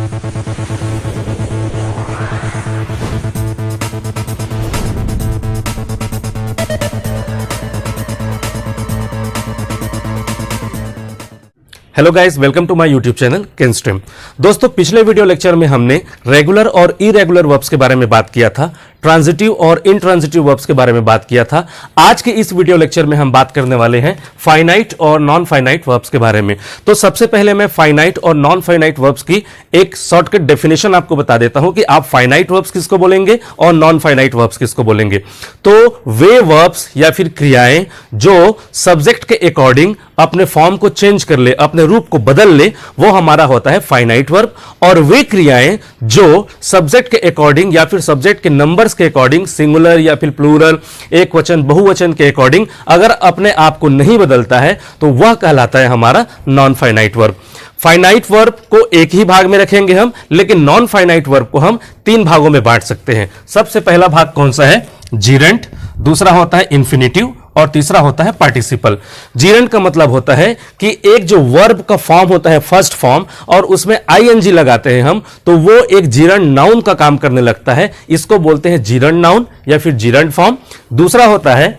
Hello guys, welcome to my YouTube channel Kenstream. दोस्तों, पिछले video lecture में हमने रेगुलर और इरेगुलर वर्ब्स के बारे में बात किया था, ट्रांजिटिव और इनट्रांजिटिव वर्ब्स के बारे में बात किया था। आज के इस वीडियो लेक्चर में हम बात करने वाले हैं फाइनाइट और नॉन फाइनाइट वर्ब्स के बारे में। तो सबसे पहले मैं फाइनाइट और नॉन फाइनाइट वर्ब्स की एक शॉर्टकट डेफिनेशन आपको बता देता हूं कि आप फाइनाइट वर्ब्स किसको बोलेंगे और नॉन फाइनाइट वर्ब्स किसको बोलेंगे। तो वे वर्ब्स या फिर क्रियाएं जो सब्जेक्ट के अकॉर्डिंग अपने फॉर्म को चेंज कर ले, अपने रूप को बदल ले, वो हमारा होता है फाइनाइट वर्ब। और वे क्रियाएं जो सब्जेक्ट के अकॉर्डिंग या फिर सब्जेक्ट के नंबर्स के अकॉर्डिंग, सिंगुलर या फिर प्लूरल, एक वचन बहुवचन के अकॉर्डिंग अगर अपने आप को नहीं बदलता है तो वह कहलाता है हमारा non finite verb. Finite verb को एक ही भाग में रखेंगे हम, लेकिन नॉन फाइनाइट वर्ब को हम तीन भागों में बांट सकते हैं। सबसे पहला भाग कौन सा है? जीरेंट, दूसरा होता है इंफिनिटिव और तीसरा होता है पार्टिसिपल। जीरेंट का मतलब होता है कि एक जो वर्ब का फॉर्म होता है फर्स्ट फॉर्म और उसमें आईएनजी लगाते हैं हम, तो वो एक जीरेंट नाउन का काम करने लगता है। इसको बोलते हैं जीरेंट नाउन या फिर जीरेंट फॉर्म। दूसरा होता है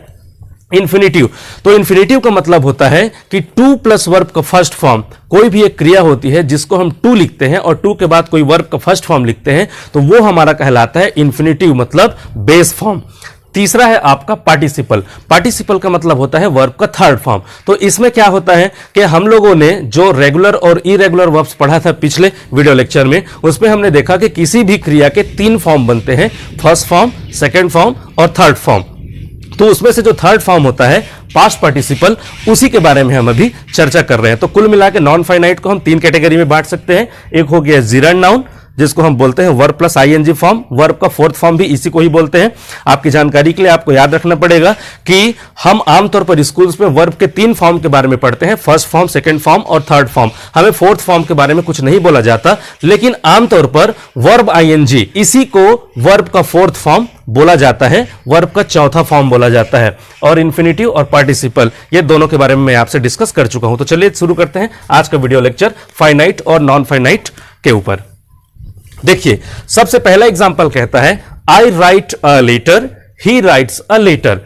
इंफिनिटिव। तो इंफिनिटिव का मतलब होता है कि टू प्लस वर्ब का फर्स्ट फॉर्म, कोई भी एक क्रिया होती है जिसको हम टू लिखते हैं और टू के बाद कोई वर्ब का फर्स्ट फॉर्म लिखते हैं, तो वो हमारा कहलाता है इंफिनिटिव, मतलब बेस फॉर्म। तीसरा है आपका पार्टिसिपल। पार्टिसिपल का मतलब होता है वर्ब का थर्ड फॉर्म। तो इसमें क्या होता है कि हम लोगों ने जो रेगुलर और इरेगुलर वर्ब्स पढ़ा था पिछले वीडियो लेक्चर में, उसमें हमने देखा कि किसी भी क्रिया के तीन फॉर्म बनते हैं, फर्स्ट फॉर्म, सेकंड फॉर्म और थर्ड फॉर्म। तो उसमें से जो थर्ड फॉर्म होता है पास्ट पार्टिसिपल, उसी के बारे में हम अभी चर्चा कर रहे हैं। तो कुल मिला के नॉन फाइनाइट को हम तीन कैटेगरी में बांट सकते हैं। एक हो गया जीरेंट नाउन, जिसको हम बोलते हैं verb plus ING form. Verb का फोर्थ फॉर्म भी इसी को ही बोलते हैं। आपकी जानकारी के लिए आपको याद रखना पड़ेगा कि हम आमतौर पर स्कूल्स में वर्ब के तीन फॉर्म के बारे में पढ़ते हैं, फर्स्ट फॉर्म, सेकंड फॉर्म और थर्ड फॉर्म। हमें फोर्थ फॉर्म के बारे में कुछ नहीं बोला जाता, लेकिन आमतौर पर वर्ब आईएनजी, इसी को वर्ब का फोर्थ फॉर्म बोला जाता है, वर्ब का चौथा फॉर्म बोला जाता है। और इंफिनिटिव और पार्टिसिपल, ये दोनों के बारे में मैं आपसे डिस्कस कर चुका हूं। तो चलिए शुरू करते हैं आज का वीडियो लेक्चर फाइनाइट और नॉन फाइनाइट के ऊपर। देखिए, सबसे पहला एग्जांपल कहता है I write a letter, he writes a letter.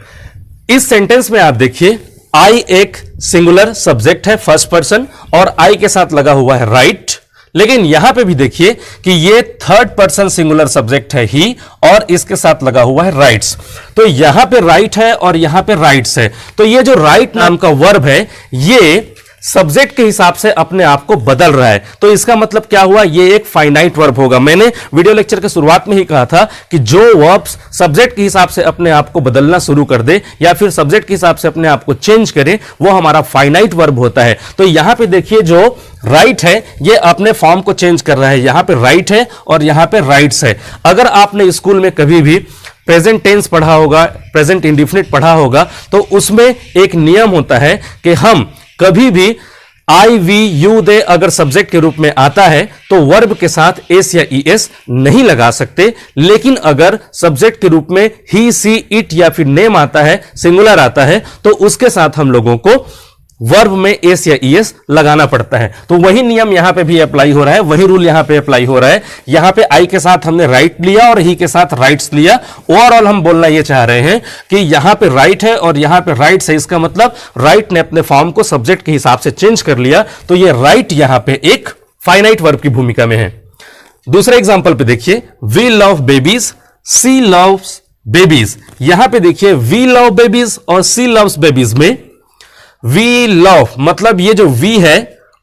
इस सेंटेंस में आप देखिए, आई एक सिंगुलर सब्जेक्ट है, फर्स्ट पर्सन, और आई के साथ लगा हुआ है राइट। लेकिन यहां पे भी देखिए कि ये थर्ड पर्सन सिंगुलर सब्जेक्ट है ही, और इसके साथ लगा हुआ है राइट्स। तो यहां पे राइट है और यहां पे राइट्स है। तो ये जो राइट नाम का वर्ब है, ये सब्जेक्ट के हिसाब से अपने आप को बदल रहा है। तो इसका मतलब क्या हुआ? ये एक फाइनाइट वर्ब होगा। मैंने वीडियो लेक्चर के शुरुआत में ही कहा था कि जो वर्ब्स सब्जेक्ट के हिसाब से अपने आप को बदलना शुरू कर दे या फिर सब्जेक्ट के हिसाब से अपने आप को चेंज करे, वो हमारा फाइनाइट वर्ब होता है। तो यहां पे देखिए, जो राइट है ये अपने फॉर्म को चेंज कर रहा है। यहां पे राइट है और यहां पे राइट्स है। अगर आपने स्कूल में कभी भी प्रेजेंट टेंस पढ़ा होगा, प्रेजेंट इंडिफिनिट पढ़ा होगा, तो उसमें एक नियम होता है कि हम कभी भी आई, वी, यू, दे अगर सब्जेक्ट के रूप में आता है तो वर्ब के साथ एस या ईएस नहीं लगा सकते। लेकिन अगर सब्जेक्ट के रूप में ही, सी, इट या फिर नेम आता है, सिंगुलर आता है, तो उसके साथ हम लोगों को वर्ब में एस या ईएस लगाना पड़ता है। तो वही नियम यहां पे भी अप्लाई हो रहा है, वही रूल यहां पे अप्लाई हो रहा है। यहां पे आई के साथ हमने राइट लिया और ही के साथ राइट्स लिया। ओवरऑल हम बोलना ये चाह रहे हैं कि यहां पे राइट है और यहां पे राइट्स है। इसका मतलब राइट ने अपने फॉर्म को सब्जेक्ट के हिसाब से चेंज कर लिया। तो ये राइट यहां पे एक फाइनाइट वर्ब की भूमिका में है। दूसरे एग्जांपल पे देखिए, we love babies, she loves babies. यहां पे देखिए, वी लव बेबीज और सी लव्स बेबीज में वी लव मतलब ये जो वी है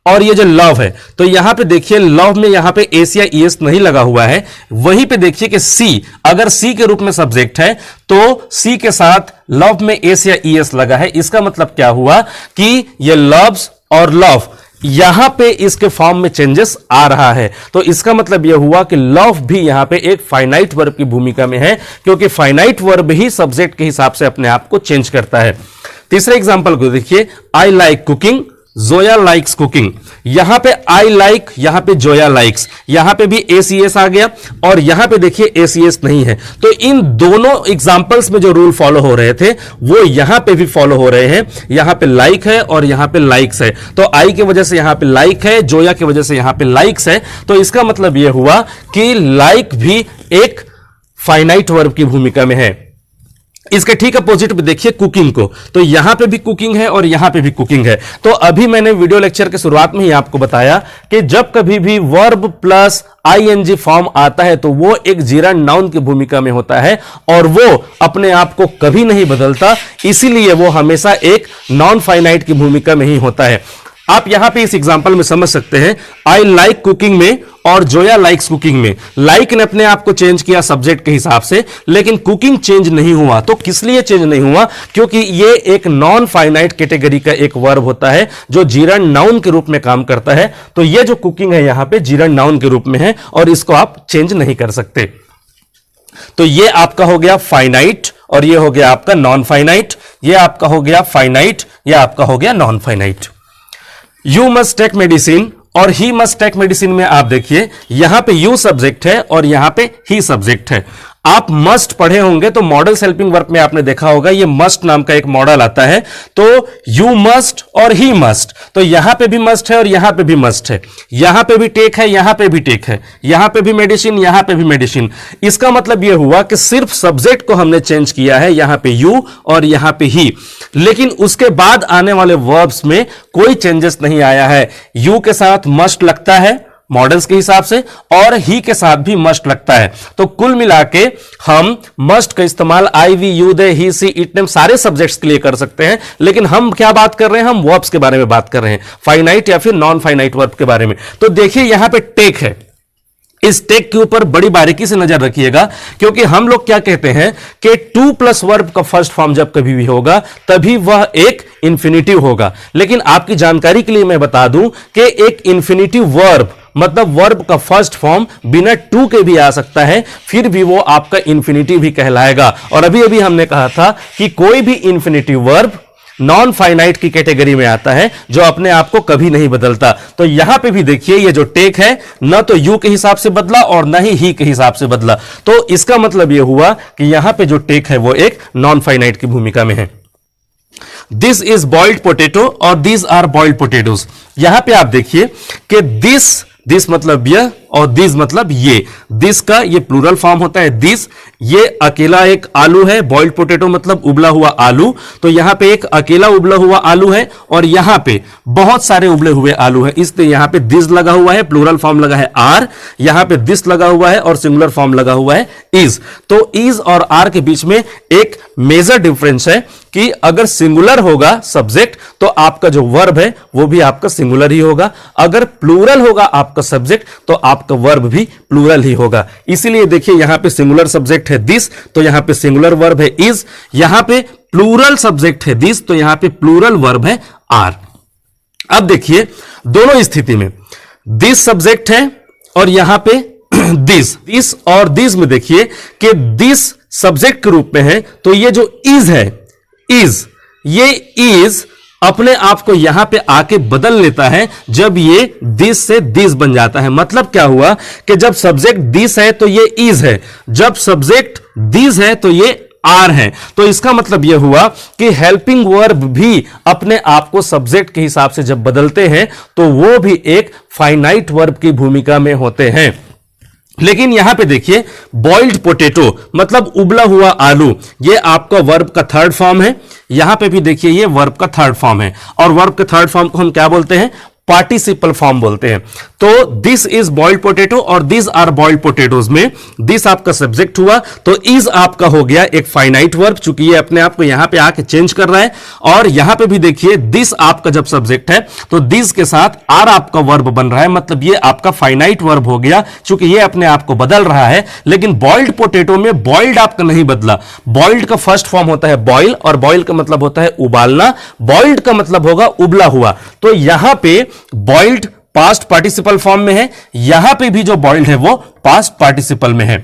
और ये जो लव है, तो यहां पे देखिए लव में यहां पे एस या ईएस नहीं लगा हुआ है। वहीं पे देखिए कि सी, अगर सी के रूप में सब्जेक्ट है तो सी के साथ लव में एस या ईएस लगा है। इसका मतलब क्या हुआ कि ये लव्स और लव, यहां पे इसके फॉर्म में चेंजेस आ रहा है। तो इसका मतलब यह हुआ कि लव भी यहां पे एक फाइनाइट वर्ब की भूमिका में है, क्योंकि फाइनाइट वर्ब ही सब्जेक्ट के हिसाब से अपने आप को चेंज करता है। तीसरे एग्जांपल को देखिए, I like cooking, Zoya likes cooking, यहां पे आई लाइक, यहां पे जोया लाइक्स, यहां पे भी ACS आ गया और यहां पे देखिए ACS नहीं है। तो इन दोनों एग्जांपल्स में जो रूल फॉलो हो रहे थे वो यहां पे भी फॉलो हो रहे हैं। यहां पे लाइक है और यहां पे लाइक्स है, तो आई की वजह से यहां पे लाइक है, जोया की वजह से यहां पे लाइक्स है। तो इसका मतलब यह हुआ कि लाइक भी एक फाइनाइट वर्ब की भूमिका में है। इसके ठीक अपोजिट में देखिए कुकिंग को, तो यहां पे भी कुकिंग है और यहां पे भी कुकिंग है। तो अभी मैंने वीडियो लेक्चर के शुरुआत में ही आपको बताया कि जब कभी भी वर्ब प्लस ING फॉर्म आता है तो वो एक जीरंड नाउन की भूमिका में होता है और वो अपने आप को कभी नहीं बदलता, इसीलिए वो हमेशा एक नॉन फाइनाइट की भूमिका में ही होता है। आप यहां पे इस एग्जांपल में समझ सकते हैं, आई लाइक कुकिंग में और जोया लाइक्स कुकिंग में लाइक ने अपने आप को चेंज किया सब्जेक्ट के हिसाब से, लेकिन कुकिंग चेंज नहीं हुआ। तो किस लिए चेंज नहीं हुआ? क्योंकि ये एक नॉन फाइनाइट कैटेगरी का एक वर्ब होता है जो जीरंड नाउन के रूप में काम करता है। तो ये जो कुकिंग है यहां पे जीरंड नाउन के रूप में है और इसको आप चेंज नहीं कर सकते। तो ये आपका हो गया फाइनाइट और ये हो गया आपका नॉन फाइनाइट, ये आपका हो गया फाइनाइट, ये आपका हो गया non finite. You must take medicine और ही मस्ट टेक मेडिसिन में आप देखिए यहां पे यू सब्जेक्ट है और यहां पे ही सब्जेक्ट है। आप मस्ट पढ़े होंगे तो मॉडल हेल्पिंग वर्ब में आपने देखा होगा ये मस्ट नाम का एक मॉडल आता है। तो यू मस्ट और ही मस्ट, तो यहां पे भी मस्ट है और यहां पे भी मस्ट है, यहां पे भी टेक है, यहां पे भी टेक है, यहां पे भी मेडिसिन, यहां पे भी मेडिसिन। इसका मतलब यह हुआ कि सिर्फ सब्जेक्ट को हमने चेंज किया है, यहां पे यू और यहां पे ही, लेकिन उसके बाद आने वाले वर्ब्स में कोई चेंजेस नहीं आया है। यू के साथ मस्ट लगता है मॉडल्स के हिसाब से और ही के साथ भी मस्ट लगता है। तो कुल मिला के हम मस्ट का इस्तेमाल I, we, you, they, he, she, it, name सारे सब्जेक्ट्स के लिए कर सकते हैं, लेकिन हम क्या बात कर रहे हैं? हम वर्ब्स के बारे में बात कर रहे हैं, फाइनाइट या फिर नॉन फाइनाइट वर्ब के बारे में। तो देखिए यहां पे टेक है, इस टेक के ऊपर बड़ी बारीकी से नजर रखिएगा, क्योंकि हम लोग क्या कहते हैं कि टू प्लस वर्ब का फर्स्ट फॉर्म जब कभी भी होगा तभी वह एक इंफिनिटिव होगा। लेकिन आपकी जानकारी के लिए मैं बता दूं कि एक इंफिनिटिव वर्ब मतलब वर्ब का फर्स्ट फॉर्म बिना टू के भी आ सकता है, फिर भी वो आपका इंफिनिटिव भी कहलाएगा। और अभी अभी हमने कहा था कि कोई भी इंफिनिटिव वर्ब नॉन फाइनाइट की कैटेगरी में आता है जो अपने आप को कभी नहीं बदलता। तो यहां पे भी देखिए ये जो टेक है न तो यू के हिसाब से बदला और न ही के हिसाब से बदला। तो इसका मतलब यह हुआ कि यहां पे जो टेक है वो एक नॉन फाइनाइट की भूमिका में है। दिस इज बॉइल्ड पोटेटो और दीज आर बॉइल्ड पोटेटोज। यहां पे आप देखिए कि दिस मतलब यह और दिस मतलब ये। दिस का ये प्लूरल फॉर्म होता है दिस। ये अकेला एक आलू है, बॉइल्ड पोटैटो मतलब उबला हुआ आलू। तो यहां पे एक अकेला उबला हुआ आलू है और यहां पे बहुत सारे उबले हुए आलू है, इसलिए यहां पे दिस लगा हुआ है, प्लूरल फॉर्म लगा है आर, यहां पे दिस लगा हुआ है और सिंगुलर फॉर्म लगा हुआ है इज। तो इज और आर के बीच में एक मेजर डिफरेंस है कि अगर सिंगुलर होगा सब्जेक्ट तो आपका जो वर्ब है वो भी आपका सिंगुलर ही होगा, अगर प्लूरल होगा आपका सब्जेक्ट तो आपका वर्ब भी प्लूरल ही होगा। इसीलिए देखिए यहां पे सिंगुलर सब्जेक्ट है दिस तो यहां पे सिंगुलर वर्ब है इज, यहां पे प्लूरल सब्जेक्ट है दिस तो यहां पे प्लूरल वर्ब है आर। अब देखिए दोनों स्थिति में दिस सब्जेक्ट है और यहां पे दिस और दिस में देखिए कि दिस सब्जेक्ट के रूप में है तो ये जो इज है ये इज अपने आप को यहां पे आके बदल लेता है जब ये दिस से दिस बन जाता है। मतलब क्या हुआ कि जब सब्जेक्ट दिस है तो ये इज है, जब सब्जेक्ट दिस है तो ये आर है। तो इसका मतलब यह हुआ कि हेल्पिंग वर्ब भी अपने आप को सब्जेक्ट के हिसाब से जब बदलते हैं तो वो भी एक फाइनाइट वर्ब की भूमिका में होते हैं। लेकिन यहां पे देखिए बॉइल्ड पोटैटो मतलब उबला हुआ आलू, ये आपका वर्ब का थर्ड फॉर्म है। यहां पे भी देखिए ये वर्ब का थर्ड फॉर्म है और वर्ब के थर्ड फॉर्म को हम क्या बोलते हैं? पार्टिसिपल फॉर्म बोलते हैं। तो दिस इज बॉइल्ड पोटैटो और दिस आर बॉइल्ड पोटैटोज में दिस आपका सब्जेक्ट हुआ तो इज आपका हो गया एक फाइनाइट वर्ब, चूंकि ये अपने आप को यहां पे आके चेंज कर रहा है। और यहां पे भी देखिए दिस आपका जब सब्जेक्ट है तो दिस के साथ आर आपका वर्ब बन रहा है, मतलब ये आपका फाइनाइट वर्ब हो गया चूंकि ये अपने आप को बदल रहा है। लेकिन बॉइल्ड पोटैटो में बॉइल्ड आपका नहीं बदला। बॉइल्ड का फर्स्ट फॉर्म होता है बॉइल और बॉइल का मतलब होता है उबालना, बॉइल्ड का मतलब होगा उबला हुआ। तो यहां पे बॉइल्ड पास्ट पार्टिसिपल फॉर्म में है, यहां पे भी जो बॉइल्ड है वो पास्ट पार्टिसिपल में है।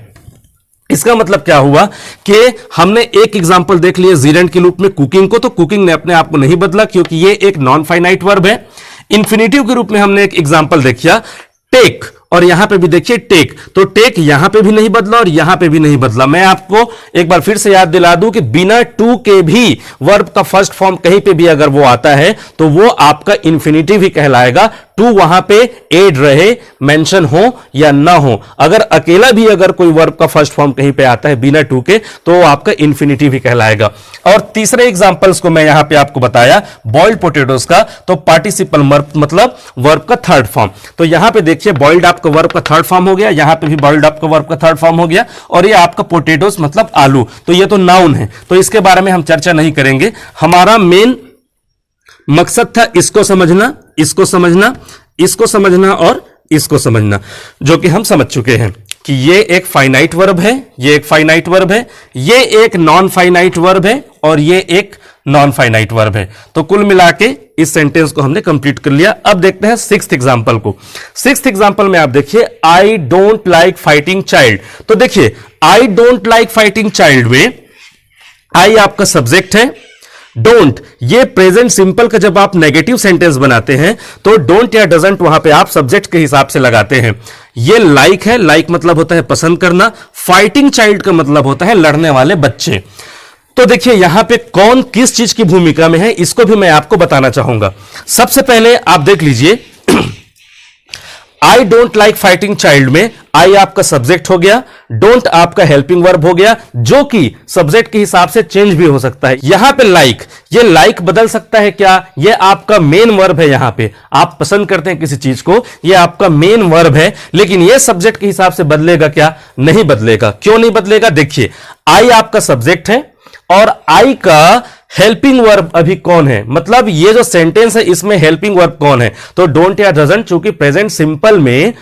इसका मतलब क्या हुआ कि हमने एक एग्जांपल देख लिया जीरेंट के रूप में कुकिंग को, तो कुकिंग ने अपने आप को नहीं बदला क्योंकि ये एक नॉन फाइनाइट वर्ब है। इंफिनिटिव के रूप में हमने एक एग्जांपल देखा टेक, और यहां पे भी देखिए टेक, तो टेक यहां पे भी नहीं बदला और यहां पे भी नहीं बदला। मैं आपको एक बार फिर से याद दिला दूं कि बिना टू के भी वर्ब का फर्स्ट फॉर्म कहीं पे भी अगर वो आता है तो वो आपका इंफिनिटिव ही कहलाएगा। टू वहां पे एड रहे, मेंशन हो या ना हो, अगर अकेला भी अगर कोई वर्ब का फर्स्ट फॉर्म कहीं पे आता है बिना टू के तो वो आपका इंफिनिटिव ही कहलाएगा। और तीसरे एग्जांपल्स को मैं यहां पे आपको बताया बॉइल्ड पोटैटोस का, तो पार्टिसिपल मतलब वर्ब का थर्ड फॉर्म। तो यहां पे देखिए बॉइल्ड आपका वर्ब का थर्ड फॉर्म हो गया, यहां पे भी बॉइल्ड आपका वर्ब का थर्ड फॉर्म हो गया, और ये आपका पोटैटोस मतलब आलू, तो ये तो नाउन है, तो इसके बारे में हम चर्चा नहीं करेंगे। हमारा मेन मकसद था इसको समझना, इसको समझना, इसको समझना और इसको समझना, जो कि हम समझ चुके हैं कि ये एक फाइनाइट वर्ब है, ये एक फाइनाइट वर्ब है, ये एक नॉन फाइनाइट वर्ब है और ये एक नॉन फाइनाइट वर्ब है। तो कुल मिला के इस सेंटेंस को हमने कंप्लीट कर लिया। अब देखते हैं सिक्स्थ एग्जांपल को। सिक्स्थ एग्जांपल में आप देखिए I don't like fighting child. तो देखिए I don't like fighting child में आई आपका सब्जेक्ट है, डोंट ये प्रेजेंट सिंपल का जब आप नेगेटिव सेंटेंस बनाते हैं तो डोंट या डजंट वहां पे आप सब्जेक्ट के हिसाब से लगाते हैं। ये लाइक है, लाइक मतलब होता है पसंद करना, फाइटिंग चाइल्ड का मतलब होता है लड़ने वाले बच्चे। तो देखिए यहां पे कौन किस चीज की भूमिका में है इसको भी मैं आपको बताना चाहूंगा। सबसे पहले आप देख लीजिए I don't like fighting child में आई आपका सब्जेक्ट हो गया, डोंट आपका हेल्पिंग वर्ब हो गया, जो कि सब्जेक्ट के हिसाब से चेंज भी हो सकता है। यहां पे लाइक, ये लाइक बदल सकता है क्या? ये आपका मेन वर्ब है, यहां पे आप पसंद करते हैं किसी चीज को, ये आपका मेन वर्ब है, लेकिन ये सब्जेक्ट के हिसाब से बदलेगा क्या? नहीं बदलेगा। क्यों नहीं बदलेगा? देखिए आई आपका सब्जेक्ट है और आई का हेल्पिंग वर्ब अभी कौन है, मतलब ये जो सेंटेंस है इसमें हेल्पिंग वर्ब कौन है? तो डोंट या डजंट, चूंकि प्रेजेंट सिंपल में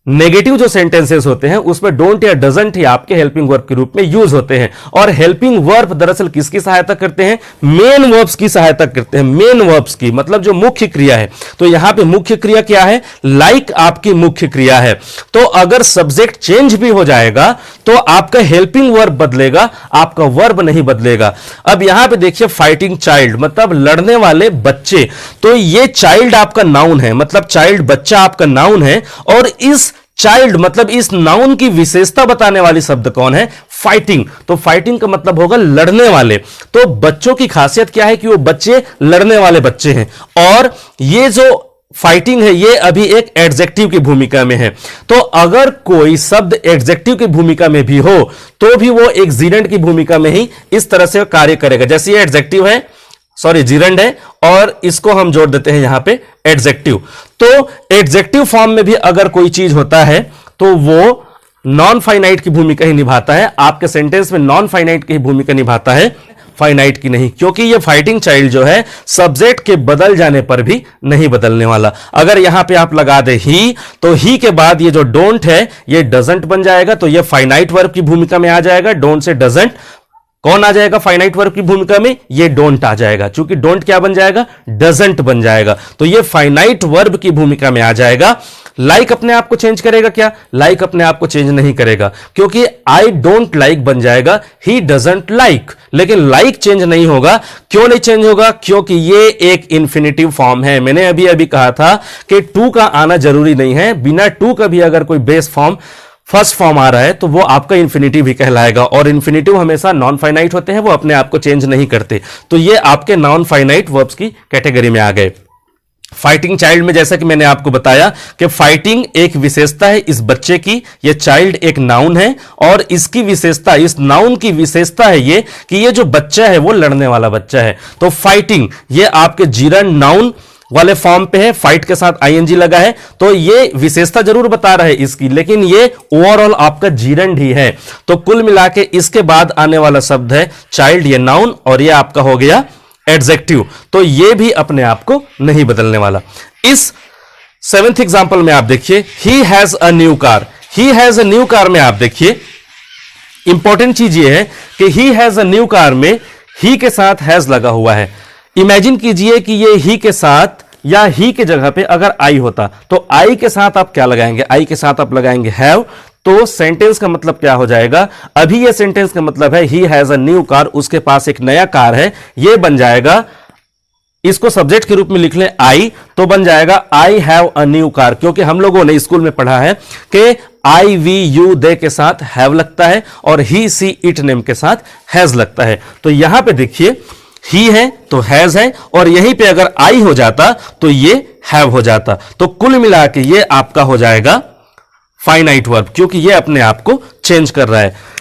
नेगेटिव जो सेंटेंसेस होते हैं उसमें डोंट या डजंट ही आपके हेल्पिंग वर्ब के रूप में यूज होते हैं। और हेल्पिंग वर्ब दरअसल किसकी सहायता करते हैं? मेन वर्ब्स की सहायता करते हैं, मेन वर्ब्स की, मतलब जो मुख्य क्रिया है। तो यहां पे मुख्य क्रिया क्या है? लाइक आपकी मुख्य क्रिया है। तो अगर सब्जेक्ट चेंज भी हो जाएगा तो आपका हेल्पिंग वर्ब बदलेगा, आपका वर्ब नहीं बदलेगा। अब यहां पे देखिए फाइटिंग चाइल्ड मतलब लड़ने वाले बच्चे, तो ये चाइल्ड आपका नाउन है, मतलब चाइल्ड बच्चा आपका नाउन है, और इस चाइल्ड मतलब इस नाउन की विशेषता बताने वाली शब्द कौन है? फाइटिंग। तो फाइटिंग का मतलब होगा लड़ने वाले। तो बच्चों की खासियत क्या है कि वो बच्चे लड़ने वाले बच्चे हैं, और ये जो फाइटिंग है ये अभी एक एडजेक्टिव की भूमिका में है। तो अगर कोई शब्द एडजेक्टिव की भूमिका में भी हो तो भी वो एक जीरेंड की भूमिका में ही इस तरह से कार्य करेगा। जैसे ये एडजेक्टिव है, सॉरी जीरेंड है, और इसको हम जोड़ देते हैं यहां पे एडजेक्टिव। तो एडजेक्टिव फॉर्म में भी अगर कोई चीज होता है तो वो नॉन फाइनाइट की भूमिका ही निभाता है। आपके सेंटेंस में नॉन फाइनाइट की भूमिका निभाता है, फाइनाइट की नहीं, क्योंकि ये फाइटिंग चाइल्ड जो है सब्जेक्ट के बदल जाने पर भी नहीं बदलने वाला। अगर यहां पे आप लगा दे ही, तो ही के बाद ये जो डोंट है ये डजंट बन जाएगा, तो ये फाइनाइट वर्ब की भूमिका में आ जाएगा। डोंट से डजंट कौन आ जाएगा फाइनाइट वर्ब की भूमिका में? ये डोंट आ जाएगा, क्योंकि डोंट क्या बन जाएगा? डजंट बन जाएगा, तो ये फाइनाइट वर्ब की भूमिका में आ जाएगा। लाइक अपने आप को चेंज करेगा क्या? लाइक अपने आप को चेंज नहीं करेगा, क्योंकि आई डोंट लाइक बन जाएगा ही डजंट लाइक, लेकिन लाइक चेंज नहीं होगा। क्यों नहीं चेंज होगा? क्योंकि ये एक इंफिनिटिव फॉर्म है। मैंने अभी अभी कहा था कि टू का आना जरूरी नहीं है, बिना टू का भी अगर कोई बेस फॉर्म फर्स्ट फॉर्म आ रहा है तो वो आपका इंफिनिटिव ही कहलाएगा, और इंफिनिटिव हमेशा नॉन फाइनाइट होते हैं, वो अपने आप को चेंज नहीं करते। तो ये आपके नॉन फाइनाइट वर्ब्स की कैटेगरी में आ गए। फाइटिंग चाइल्ड में जैसा कि मैंने आपको बताया कि फाइटिंग एक विशेषता है इस बच्चे की, ये चाइल्ड एक नाउन है, और इसकी विशेषता, इस नाउन की विशेषता है ये कि ये जो बच्चा है वो लड़ने वाला बच्चा है। तो फाइटिंग ये आपके जीरंड नाउन वाले फॉर्म पे है, फाइट के साथ आईएनजी लगा है, तो ये विशेषता जरूर बता रहा है इसकी, लेकिन ये ओवरऑल आपका जीरंड ही है। तो कुल मिला के इसके बाद आने वाला शब्द है चाइल्ड, ये नाउन, और ये आपका हो गया एडजेक्टिव, तो ये भी अपने आप को नहीं बदलने वाला। इस सेवेंथ एग्जांपल में आप देखिए he has a new car. He has a new car में आप देखिए इंपॉर्टेंट चीज ये है कि he has a new car में ही के साथ हैज लगा हुआ है। इमेजिन कीजिए कि ये ही के साथ या ही के जगह पे अगर आई होता तो आई के साथ आप क्या लगाएंगे? आई के साथ आप लगाएंगे हैव, तो सेंटेंस का मतलब क्या हो जाएगा, अभी ये सेंटेंस का मतलब है he has a new car, उसके पास एक नया कार है, ये बन जाएगा, इसको सब्जेक्ट के रूप में लिख लें आई, तो बन जाएगा I have a new car, क्योंकि हम लोगों ने स्कूल में पढ़ा है कि आई वी यू दे के साथ हैव लगता है और ही सी इट नेम के साथ हैज लगता है। तो यहां पे देखिए ही है तो हैज है, और यहीं पे अगर आई हो जाता तो ये हैव हो जाता। तो कुल मिला के ये आपका हो जाएगा फाइनाइट वर्ब, क्योंकि ये अपने आप को चेंज कर रहा है।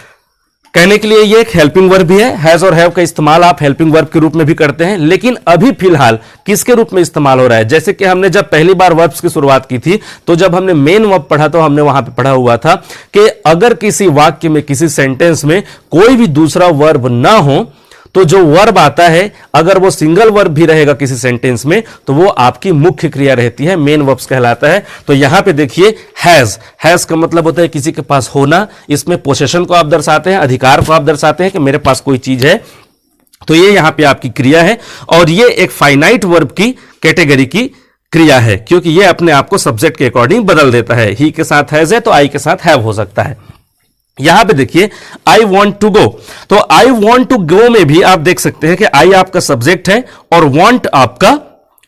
कहने के लिए ये एक हेल्पिंग वर्ब भी है, हैज और हैव का इस्तेमाल आप हेल्पिंग वर्ब के रूप में भी करते हैं, लेकिन अभी फिलहाल किसके रूप में इस्तेमाल हो रहा है, जैसे कि हमने जब पहली बार वर्ब्स की शुरुआत की थी तो जब हमने मेन वर्ब पढ़ा तो हमने वहां पे पढ़ा हुआ था कि अगर किसी वाक्य में किसी सेंटेंस में कोई भी दूसरा वर्ब ना हो तो जो वर्ब आता है अगर वो सिंगल वर्ब भी रहेगा किसी सेंटेंस में तो वो आपकी मुख्य क्रिया रहती है, मेन वर्ब्स कहलाता है। तो यहां पे देखिए हैज, हैज का मतलब होता है किसी के पास होना, इसमें पोसेशन को आप दर्शाते हैं, अधिकार को आप दर्शाते हैं कि मेरे पास कोई चीज है, तो ये यहां पे आपकी क्रिया है और ये एक फाइनाइट वर्ब की कैटेगरी की क्रिया है, क्योंकि ये अपने आप को सब्जेक्ट के अकॉर्डिंग बदल देता है। ही के साथ हैज है तो आई के साथ हैव हो सकता है। यहां पे देखिए आई वॉन्ट टू गो, तो आई वॉन्ट टू गो में भी आप देख सकते हैं कि आई आपका सब्जेक्ट है और वॉन्ट आपका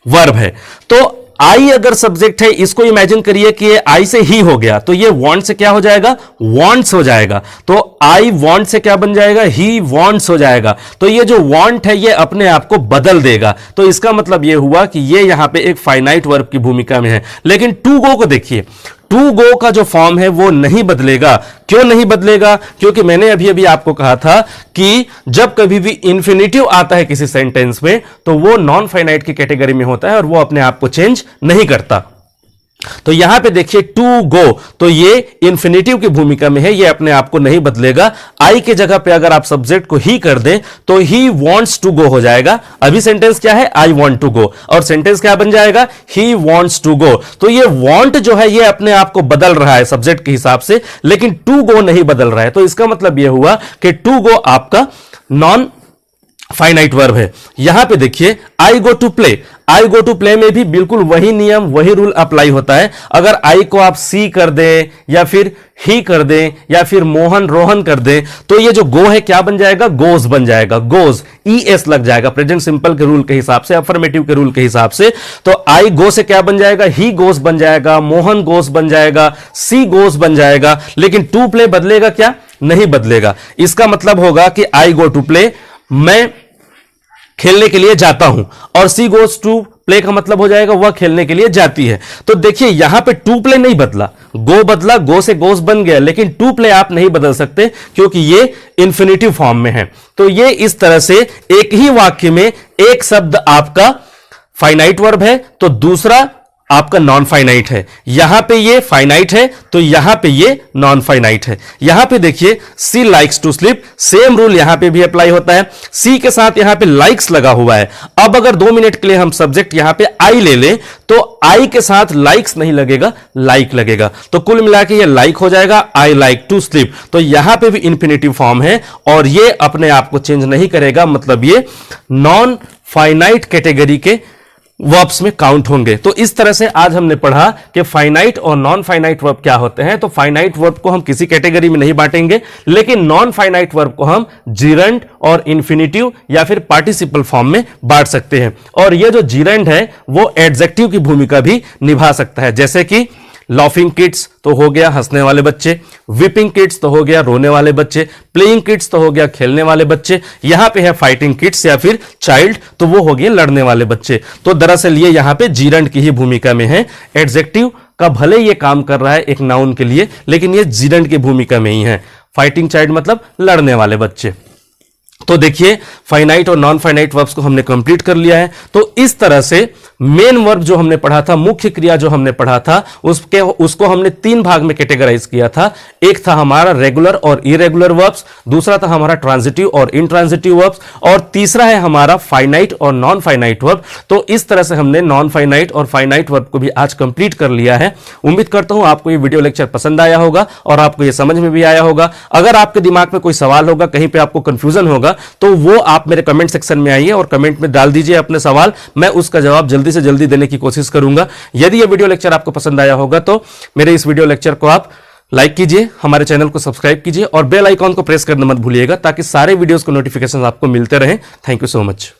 वर्ब है। तो आई अगर सब्जेक्ट है, इसको इमेजिन करिए कि ये आई से ही हो गया, तो ये वॉन्ट से क्या हो जाएगा, वॉन्ट्स हो जाएगा। तो आई वॉन्ट से क्या बन जाएगा, ही वॉन्ट्स हो जाएगा। तो ये जो वॉन्ट है ये अपने आप को बदल देगा। तो इसका मतलब ये हुआ कि ये यहां पे एक फाइनाइट वर्ब की भूमिका में है। लेकिन टू गो को देखिए, टू गो का जो फॉर्म है वो नहीं बदलेगा। क्यों नहीं बदलेगा, क्योंकि मैंने अभी अभी आपको कहा था कि जब कभी भी इंफिनिटिव आता है किसी सेंटेंस में तो वो नॉन फाइनाइट की कैटेगरी में होता है और वो अपने आप को चेंज नहीं करता। तो यहां पे देखिए टू गो, तो ये इंफिनिटिव की भूमिका में है, ये अपने आप को नहीं बदलेगा। आई के जगह पे अगर आप सब्जेक्ट को ही कर दें तो ही वॉन्ट्स टू गो हो जाएगा। अभी सेंटेंस क्या है, आई वॉन्ट टू गो, और सेंटेंस क्या बन जाएगा, ही वॉन्ट्स टू गो। तो ये वॉन्ट जो है ये अपने आप को बदल रहा है सब्जेक्ट के हिसाब से, लेकिन टू गो नहीं बदल रहा है। तो इसका मतलब यह हुआ कि टू गो आपका नॉन फाइनाइट वर्ब है। यहां पे देखिए I go to play, I go to play में भी बिल्कुल वही नियम वही रूल अप्लाई होता है। अगर आई को आप सी कर दें या फिर ही कर दें या फिर मोहन रोहन कर दें तो ये जो गो है क्या बन जाएगा, गोज बन जाएगा, गोज ईएस लग जाएगा प्रेजेंट सिंपल के रूल के हिसाब से, अफर्मेटिव के रूल के हिसाब से। तो आई गो से क्या बन जाएगा, ही गोज बन जाएगा, मोहन गोज बन जाएगा, सी गोज बन जाएगा। लेकिन टू प्ले बदलेगा क्या, नहीं बदलेगा। इसका मतलब होगा कि आई गो टू प्ले, मैं खेलने के लिए जाता हूं, और सी गोज टू प्ले का मतलब हो जाएगा वह खेलने के लिए जाती है। तो देखिए यहां पे टू प्ले नहीं बदला, गो बदला, गो से गोस बन गया, लेकिन टू प्ले आप नहीं बदल सकते क्योंकि ये इंफिनिटिव फॉर्म में है। तो ये इस तरह से एक ही वाक्य में एक शब्द आपका फाइनाइट वर्ब है तो दूसरा आपका नॉन फाइनाइट है। यहां पे ये फाइनाइट है तो यहां पे ये नॉन फाइनाइट है। यहां पे देखिए she likes to sleep, same rule यहां पे भी अप्लाई होता है। सी के साथ यहां पे लाइक्स लगा हुआ है। अब अगर 2 मिनट के लिए हम सब्जेक्ट यहां पे आई ले लें तो आई के साथ लाइक्स नहीं लगेगा, लाइक लगेगा। तो कुल मिला के ये लाइक हो जाएगा, आई लाइक टू स्लीप। तो यहां पे भी इंफिनिटिव फॉर्म है और ये अपने आप को चेंज नहीं करेगा, मतलब ये नॉन फाइनाइट कैटेगरी के वर्ब्स में काउंट होंगे। तो इस तरह से आज हमने पढ़ा कि फाइनाइट और नॉन फाइनाइट वर्ब क्या होते हैं। तो फाइनाइट वर्ब को हम किसी कैटेगरी में नहीं बांटेंगे, लेकिन नॉन फाइनाइट वर्ब को हम जिरंड और इंफिनिटिव या फिर पार्टिसिपल फॉर्म में बांट सकते हैं। और ये जो जिरंड है वो एडजेक्टिव की भूमिका भी निभा सकता है, जैसे कि लॉफिंग किड्स तो हो गया हंसने वाले बच्चे, विपिंग किड्स तो हो गया रोने वाले बच्चे, प्लेइंग किड्स तो हो गया खेलने वाले बच्चे, यहां पे है फाइटिंग किड्स या फिर चाइल्ड तो वो हो गए लड़ने वाले बच्चे। तो दरअसल ये यहां पे जिरंड की ही भूमिका में है। एडजेक्टिव का भले ये काम कर रहा है एक नाउन के लिए, लेकिन ये जिरंड की भूमिका में ही है। फाइटिंग चाइल्ड मतलब लड़ने वाले बच्चे। तो देखिए फाइनाइट और नॉन फाइनाइट वर्ब्स को हमने कंप्लीट कर लिया है। तो इस तरह से मेन वर्ब जो हमने पढ़ा था, मुख्य क्रिया जो हमने पढ़ा था, उसको हमने 3 भाग में कैटेगराइज किया था। एक था हमारा रेगुलर और इरेगुलर वर्ब्स, दूसरा था हमारा ट्रांजिटिव और इनट्रांजिटिव वर्ब्स, और तीसरा है हमारा फाइनाइट और नॉन फाइनाइट वर्ब। तो इस तरह से हमने नॉन फाइनाइट और फाइनाइट वर्ब को भी आज कंप्लीट कर लिया है। उम्मीद करता हूं आपको ये वीडियो लेक्चर पसंद आया होगा और आपको ये समझ में भी आया होगा। अगर आपके दिमाग में कोई सवाल होगा, कहीं पे आपको कंफ्यूजन होगा, तो वो आप मेरे कमेंट सेक्शन में आइए और कमेंट में डाल दीजिए अपने सवाल, मैं उसका जवाब जल्दी से जल्दी देने की कोशिश करूंगा। यदि ये वीडियो लेक्चर आपको पसंद आया होगा तो मेरे इस वीडियो लेक्चर को आप लाइक कीजिए, हमारे चैनल को सब्सक्राइब कीजिए और बेल आइकॉन को प्रेस करना मत भूलिएगा ताकि सारे वीडियोस को नोटिफिकेशन आपको मिलते रहे। Thank you so much.